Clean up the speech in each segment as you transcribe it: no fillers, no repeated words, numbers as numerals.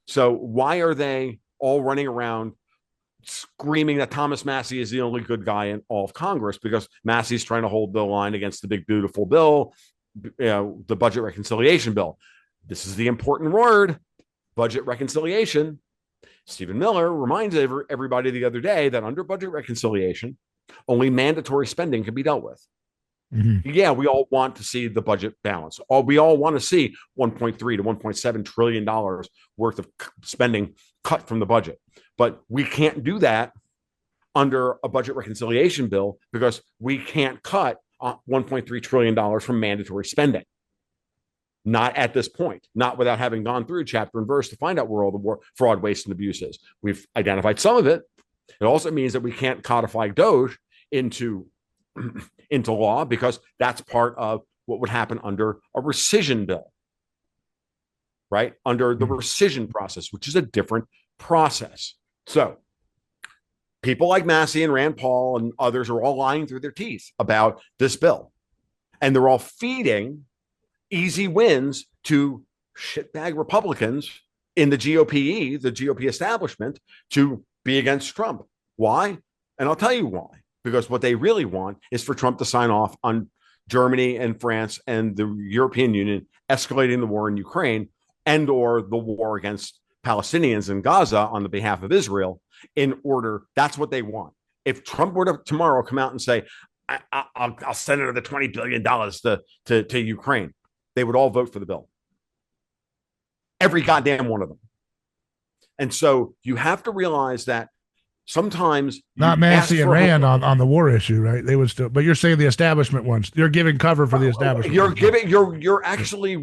So why are they all running around screaming that Thomas Massie is the only good guy in all of Congress? Because Massie's trying to hold the line against the big, beautiful bill, the budget reconciliation bill. This is the important word, budget reconciliation. Stephen Miller reminds everybody the other day that under budget reconciliation, only mandatory spending can be dealt with. Mm-hmm. Yeah, we all want to see the budget balance. We all want to see 1.3 to 1.7 trillion dollars worth of spending cut from the budget. But we can't do that under a budget reconciliation bill because we can't cut $1.3 trillion from mandatory spending. Not at this point, not without having gone through chapter and verse to find out where all the war, fraud, waste, and abuse is. We've identified some of it. It also means that we can't codify Doge into law because that's part of what would happen under a rescission bill, right? Under the rescission process, which is a different process. So people like Massie and Rand Paul and others are all lying through their teeth about this bill. And they're all feeding easy wins to shitbag Republicans in the GOP establishment, to be against Trump. Why? And I'll tell you why. Because what they really want is for Trump to sign off on Germany and France and the European Union escalating the war in Ukraine and or the war against Palestinians in Gaza on the behalf of Israel. That's what they want. If Trump were to tomorrow come out and say, I'll send another $20 billion to Ukraine, they would all vote for the bill. Every goddamn one of them. And so you have to realize that sometimes not Massie and Rand on the war issue, right? They would still, but you're saying the establishment ones. You're giving cover for the establishment. You're actually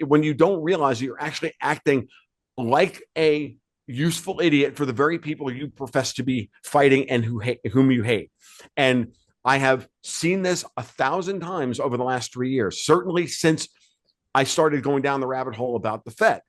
when you don't realize it, you're actually acting like a useful idiot for the very people you profess to be fighting and whom you hate. And I have seen this 1,000 times over the last 3 years, certainly since I started going down the rabbit hole about the Fed.